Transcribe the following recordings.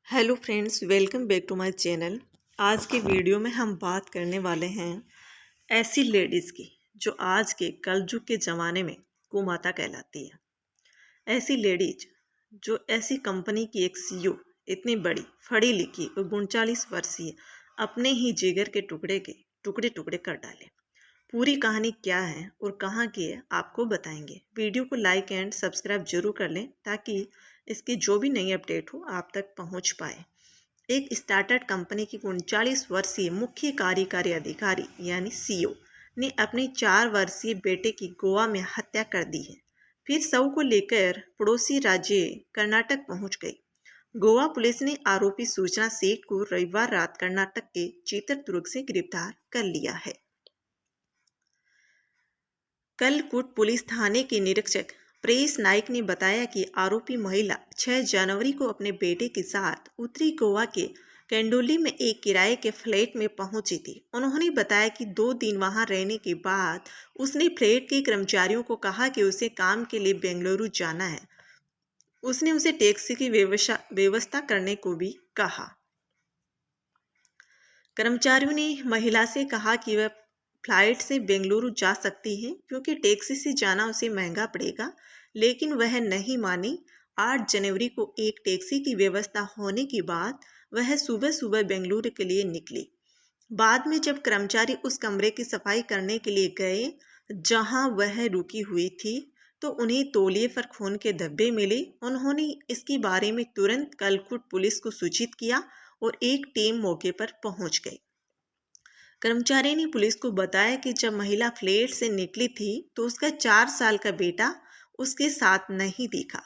Hello friends, welcome back to my channel. आज के video में हम बात करने वाले हैं ऐसी लेडीज़ की जो आज के कलयुग के ज़माने में कुमाता कहलाती है। ऐसी लेडीज जो ऐसी कंपनी की एक सीईओ, इतनी बड़ी पढ़ी लिखी और 39 वर्षीय, अपने ही जिगर के टुकड़े टुकड़े कर डाले। पूरी कहानी क्या है और कहाँ की है आपको बताएंगे। वीडियो को लाइक एंड सब्सक्राइब जरूर कर लें ताकि इसकी जो भी नई अपडेट हो आप तक पहुंच पाए। एक स्टार्टअप कंपनी की 39 वर्षीय मुख्य कार्यकारी अधिकारी यानी सीईओ ने अपने 4 वर्षीय बेटे की गोवा में हत्या कर दी है। फिर शव को लेकर पड़ोसी राज्य कर्नाटक पहुंच गई। गोवा पुलिस ने आरोपी सूचना सेठ को रविवार रात कर्नाटक के चित्रदुर्ग से गिरफ्तार कर लिया है। कलकुट पुलिस थाने के निरीक्षक प्रेस नाइक ने बताया कि आरोपी महिला 6 जनवरी को अपने बेटे के साथ उत्तरी गोवा के कैंडोली में एक किराए के फ्लैट में पहुंची थी। उन्होंने बताया कि 2 दिन वहां रहने के बाद उसने फ्लैट के कर्मचारियों को कहा कि उसे काम के लिए बेंगलुरु जाना है। उसने उसे टैक्सी की व्यवस्था करने को भी कहा। कर्मचारियों ने महिला से कहा कि वह फ्लाइट से बेंगलुरु जा सकती है क्योंकि टैक्सी से जाना उसे महंगा पड़ेगा, लेकिन वह नहीं मानी। 8 जनवरी को एक टैक्सी की व्यवस्था होने के बाद वह सुबह सुबह बेंगलुरु के लिए निकली। बाद में जब कर्मचारी उस कमरे की सफाई करने के लिए गए जहां वह रुकी हुई थी तो उन्हें तौलिए पर खून के धब्बे मिले। उन्होंने इसके बारे में तुरंत कलकुट पुलिस को सूचित किया और एक टीम मौके पर पहुंच गई। कर्मचारी ने पुलिस को बताया कि जब महिला फ्लैट से निकली थी तो उसका 4 साल का बेटा उसके साथ नहीं दिखा।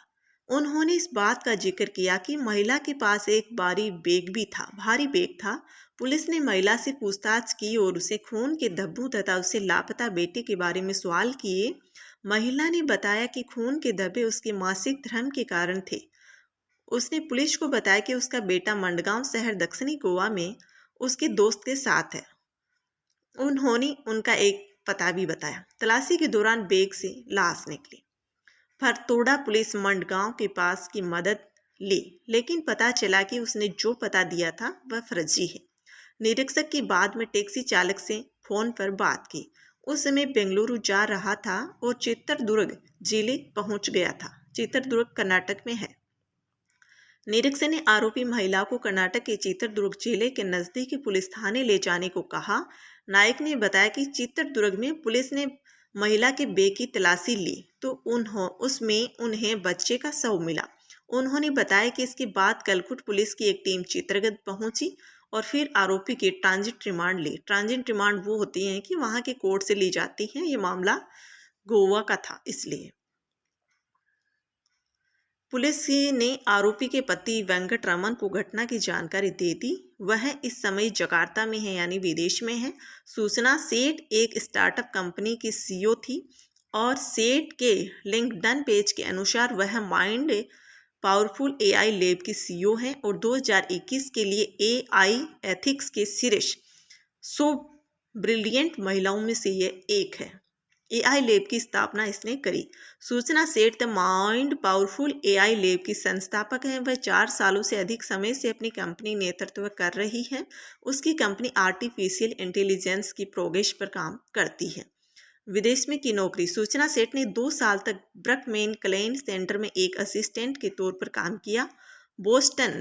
उन्होंने इस बात का जिक्र किया कि महिला के पास एक भारी बैग था। पुलिस ने महिला से पूछताछ की और उसे खून के धब्बों तथा उससे लापता बेटे के बारे में सवाल किए। महिला ने बताया कि खून के धब्बे उसके मासिक धर्म के कारण थे। उसने पुलिस को बताया कि उसका बेटा मंडगांव शहर दक्षिणी गोवा में उसके दोस्त के साथ है। उन्होंने उनका एक पता भी बताया। तलाशी के दौरान बैग से लाश निकली। फरतोड़ा पुलिस मंडगांव के पास की मदद ली, लेकिन पता चला कि उसने जो पता दिया था वह फर्जी है। निरीक्षक की बाद में टैक्सी चालक से फोन पर बात की। उस समय बेंगलुरु जा रहा था और चित्रदुर्ग जिले पहुंच गया था। चित्रदुर्ग कर्नाटक में है। निरीक्षक ने आरोपी महिला को कर्नाटक के चित्रदुर्ग जिले के नजदीकी पुलिस थाने ले जाने को कहा। नायक ने बताया कि चित्रदुर्ग में पुलिस ने महिला के बैग की तलाशी ली तो उसमें उन्हें बच्चे का शव मिला। उन्होंने बताया कि इसके बाद कलकुट पुलिस की एक टीम चित्रदुर्ग पहुंची और फिर आरोपी के ट्रांजिट रिमांड ली। ट्रांजिट रिमांड वो होती हैं कि वहां के कोर्ट से ली जाती हैं। ये मामला गोवा का था इसलिए। पुलिस ने आरोपी के पति वेंकट रमन को घटना की जानकारी दे दी। वह इस समय जकार्ता में है यानी विदेश में है। सूचना सेठ एक स्टार्टअप कंपनी की सीईओ थी और सेठ के लिंक्डइन पेज के अनुसार वह माइंड पावरफुल एआई लैब की सीईओ है और 2021 के लिए एआई एथिक्स के शीर्ष 100 ब्रिलियंट महिलाओं में से ये एक है। एआई लैब की स्थापना इसने करी। सूचना सेठ the mind powerful AI lab की संस्थापक हैं। वह 4 सालों से अधिक समय से अपनी कंपनी नेतृत्व कर रही है। उसकी कंपनी आर्टिफिशियल इंटेलिजेंस की प्रोग्रेस पर काम करती है। विदेश में की नौकरी। सूचना सेठ ने 2 साल तक ब्रकमैन क्लेन सेंटर में एक असिस्टेंट के तौर पर काम किया। बोस्टन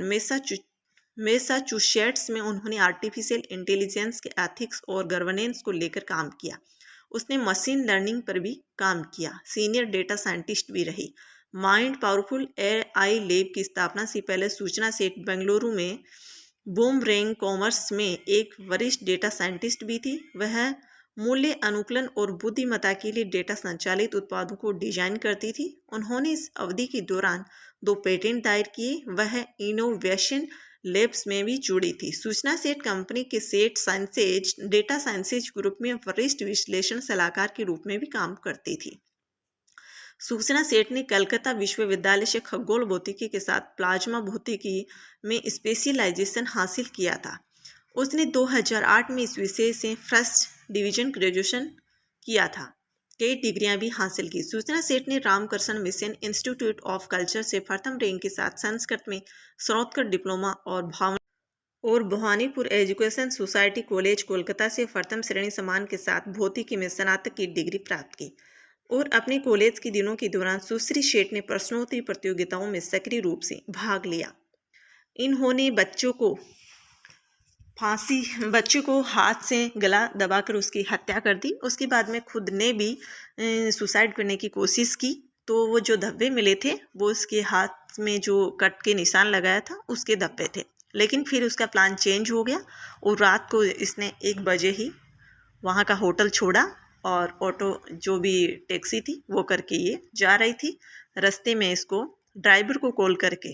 मैसाचुसेट्स में उन्होंने आर्टिफिशियल इंटेलिजेंस के एथिक्स और गवर्नेंस को लेकर काम किया। उसने मशीन लर्निंग पर भी काम किया। सीनियर डेटा साइंटिस्ट भी रही। माइंड पावरफुल एआई लैब की स्थापना से पहले सूचना सेठ बेंगलुरु में बूमरैंग कॉमर्स में एक वरिष्ठ डेटा साइंटिस्ट भी थी। वह मूल्य अनुकूलन और बुद्धिमत्ता के लिए डेटा संचालित उत्पादों को डिजाइन करती थी। उन्होंने इस अवधि के दौरान 2 पेटेंट दायर किए। वह इनोवेशन लैब्स में भी जुड़ी थी। सूचना सेठ कंपनी के सेठ साइंसेज डेटा साइंसेज ग्रुप में वरिष्ठ विश्लेषण सलाहकार के रूप में भी काम करती थी। सूचना सेठ ने कलकत्ता विश्वविद्यालय से खगोल भौतिकी के साथ प्लाज्मा भौतिकी में स्पेशलाइजेशन हासिल किया था। उसने 2008 में इस विषय से फर्स्ट डिवीजन ग्रेजुएशन किया था। कई डिग्रियां भी हासिल की। सूचना सेठ ने Ramakrishna mission institute of culture से प्रथम रैंक के साथ संस्कृत में स्नातक डिप्लोमा और Bhawanipur education society college Kolkata से प्रथम श्रेणी सम्मान के साथ भौतिकी में स्नातक की डिग्री प्राप्त की। और अपने कॉलेज के दिनों के दौरान सुश्री सेठ ने प्रश्नोत्तरी प्रतियोगिताओं में सक्रिय रूप से भाग लिया। इन्होंने बच्चों को हाथ से गला दबाकर उसकी हत्या कर दी। उसके बाद में खुद ने भी सुसाइड करने की कोशिश की। तो वो जो धब्बे मिले थे वो उसके हाथ में जो कट के निशान लगाया था उसके धब्बे थे। लेकिन फिर उसका प्लान चेंज हो गया और रात को इसने 1 बजे ही वहाँ का होटल छोड़ा और ऑटो जो भी टैक्सी थी वो करके ये जा रही थी। रास्ते में इसको ड्राइवर को कॉल करके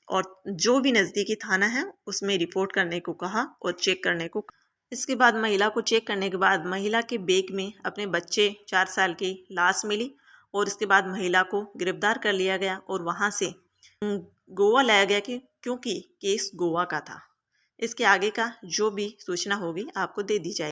और जो भी नज़दीकी थाना है उसमें रिपोर्ट करने को कहा और चेक करने को। इसके बाद महिला को चेक करने के बाद महिला के बैग में अपने बच्चे 4 साल की लाश मिली और इसके बाद महिला को गिरफ्तार कर लिया गया और वहाँ से गोवा लाया गया क्योंकि केस गोवा का था। इसके आगे का जो भी सूचना होगी आपको दे दी जाएगी।